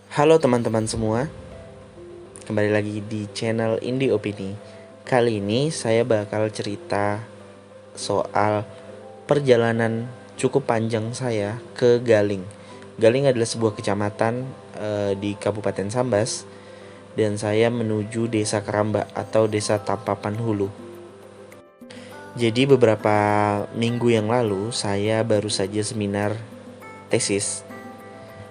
Halo teman-teman semua, kembali lagi di channel Indie Opini. Kali ini saya bakal cerita soal perjalanan cukup panjang saya ke Galing. Galing adalah sebuah kecamatan di Kabupaten Sambas, dan saya menuju Desa Keramba atau Desa Tampapan Hulu. Jadi beberapa minggu yang lalu saya baru saja seminar tesis.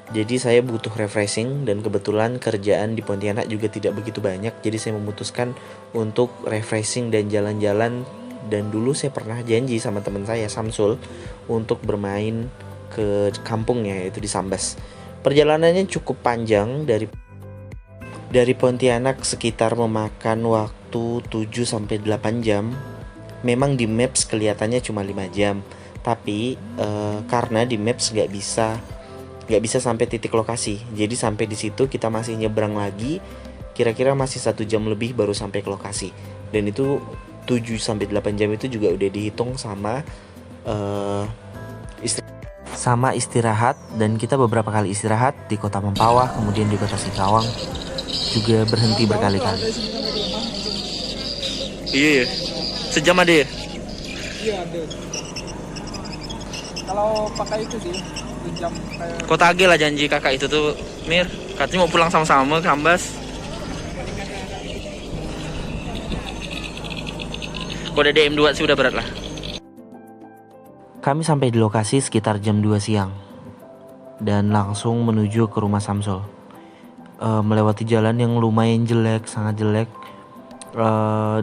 Jadi saya butuh refreshing, dan kebetulan kerjaan di Pontianak juga tidak begitu banyak. Jadi saya memutuskan untuk refreshing dan jalan-jalan. Dan dulu saya pernah janji sama teman saya Samsul untuk bermain ke kampungnya, yaitu di Sambas. Perjalanannya cukup panjang, dari Pontianak sekitar memakan waktu 7-8 jam. Memang di Maps kelihatannya cuma 5 jam, tapi karena di Maps nggak bisa sampai titik lokasi. Jadi sampai di situ kita masih nyebrang lagi, kira-kira masih 1 jam lebih baru sampai ke lokasi. Dan itu 7-8 jam itu juga udah dihitung sama istirahat. Dan kita beberapa kali istirahat di kota Mempawah, kemudian di kota Singkawang juga berhenti berkali-kali. Iya ya, sejam ada ya? Iya ada. Kalau pakai itu sih jam Kota Age lah janji kakak itu tuh, Mir. Katanya mau pulang sama-sama ke Ambas. Kode DM2 sih udah berat lah. Kami sampai di lokasi sekitar jam 2 siang dan langsung menuju ke rumah Samsul. Melewati jalan yang lumayan jelek, sangat jelek,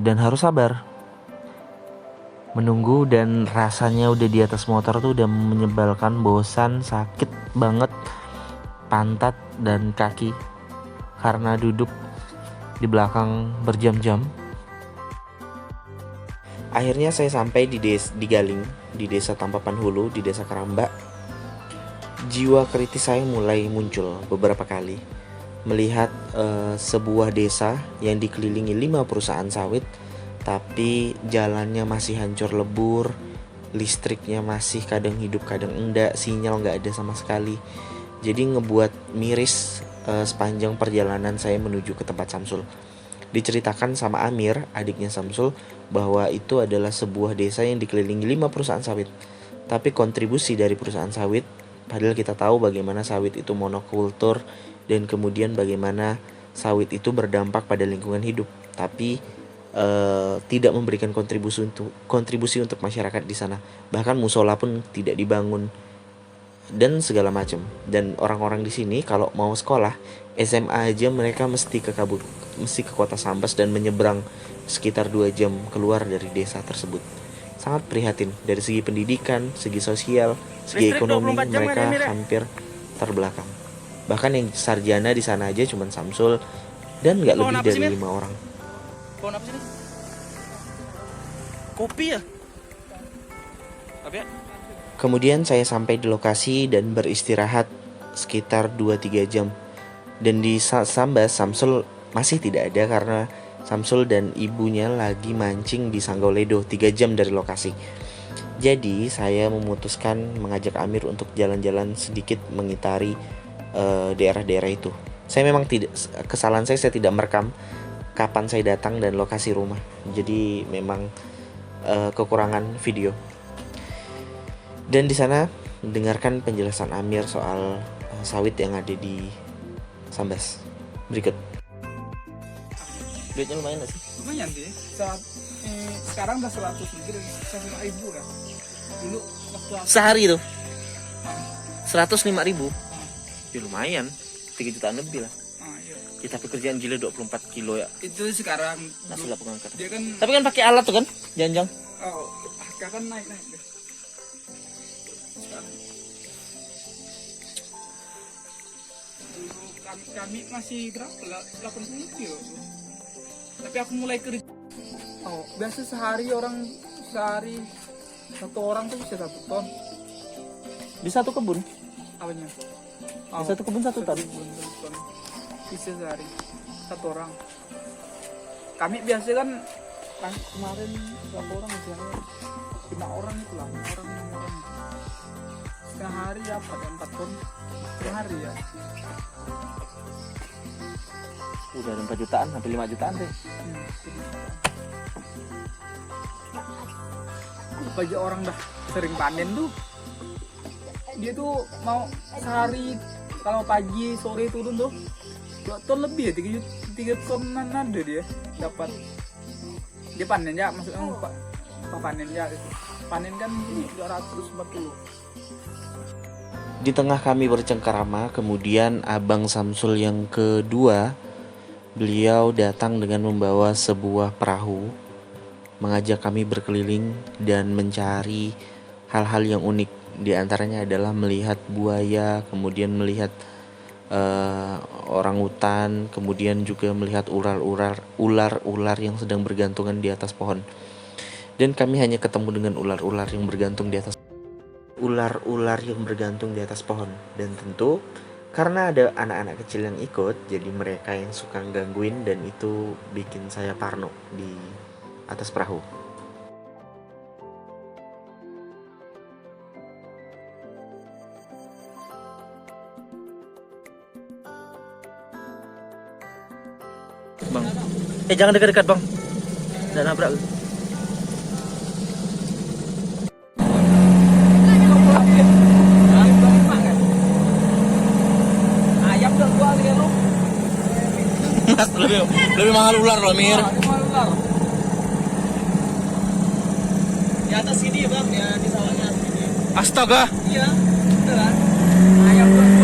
dan harus sabar menunggu. Dan rasanya udah di atas motor tuh udah menyebalkan, bosan, sakit banget pantat dan kaki karena duduk di belakang berjam-jam. Akhirnya saya sampai di Galing, di Desa Tampapan Hulu, di Desa Keramba. Jiwa kritis saya mulai muncul beberapa kali melihat sebuah desa yang dikelilingi 5 perusahaan sawit, tapi jalannya masih hancur lebur, listriknya masih kadang hidup kadang enggak, sinyal nggak ada sama sekali. Jadi ngebuat miris sepanjang perjalanan saya menuju ke tempat Samsul. Diceritakan sama Amir, adiknya Samsul, bahwa itu adalah sebuah desa yang dikelilingi 5 perusahaan sawit. Tapi kontribusi dari perusahaan sawit, padahal kita tahu bagaimana sawit itu monokultur, dan kemudian bagaimana sawit itu berdampak pada lingkungan hidup, tapi tidak memberikan kontribusi untuk masyarakat di sana. Bahkan musola pun tidak dibangun dan segala macam. Dan orang-orang di sini kalau mau sekolah SMA aja mereka mesti ke kota Sambas dan menyeberang sekitar 2 jam keluar dari desa tersebut. Sangat prihatin dari segi pendidikan, segi sosial, segi ekonomi, mereka hampir terbelakang. Bahkan yang sarjana di sana aja cuman Samsul dan nggak lebih dari 5 orang. Pohon apa sih ini? Kopi ya? Apa ya? Kemudian saya sampai di lokasi dan beristirahat sekitar 2-3 jam. Dan di Sambas, Samsul masih tidak ada karena Samsul dan ibunya lagi mancing di Sanggauledo 3 jam dari lokasi. Jadi saya memutuskan mengajak Amir untuk jalan-jalan sedikit mengitari daerah-daerah itu. Kesalahan saya tidak merekam kapan saya datang dan lokasi rumah. Jadi memang kekurangan video. Dan di sana dengarkan penjelasan Amir soal sawit yang ada di Sambas. Berikut. Duitnya lumayan gak sih? lumayan sih. Sekarang udah 100 lebih, 100.000 kan. Dulu waktu aku Sehari tuh 105.000. Ya lumayan, 3 jutaan lebih lah. iya. Ya, tapi kerjaan gila 24 kilo ya. Itu sekarang Nasi lah pengangkat. dia kan Tapi kan pakai alat tuh kan, janjang. harga kan naik deh. Sekarang dulu kami masih berapa lah, 80 kilo. Tapi aku mulai kerja. Biasa sehari satu orang tuh bisa 1 ton. Di satu kebun. Apanya? Di satu kebun 1 ton. Bisa sehari 1 orang. Kami biasa kan kemarin berapa orang misalnya 5 orang itu lah, 5 orang. setengah hari apa ya 4 ton setengah hari ya. Udah 4 jutaan sampai 5 jutaan deh. Bagi orang dah sering panen tuh, dia tuh mau sehari kalau pagi sore turun tuh 2 ton lebih ya, 3 tonan ada dia dapat. Dia panen ya, maksudnya panen ya gitu. Panen kan 240. Di tengah kami bercengkarama, kemudian Abang Samsul yang kedua, beliau datang dengan membawa sebuah perahu, mengajak kami berkeliling dan mencari hal-hal yang unik. Di antaranya adalah melihat buaya, kemudian melihat orangutan, kemudian juga melihat ular-ular yang sedang bergantungan di atas pohon. Dan kami hanya ketemu dengan ular-ular yang bergantung di atas pohon. Dan tentu karena ada anak-anak kecil yang ikut, jadi mereka yang suka gangguin, dan itu bikin saya parno di atas perahu. Bang. Jangan dekat-dekat, Bang. Udah nabrak. Ayam udah gua lihat lu. Mas, lebih mahal ular loh, Mir. Di atas sini ya bang, ya di sawahnya sini. Astaga. Iya, beneran. Ayam udah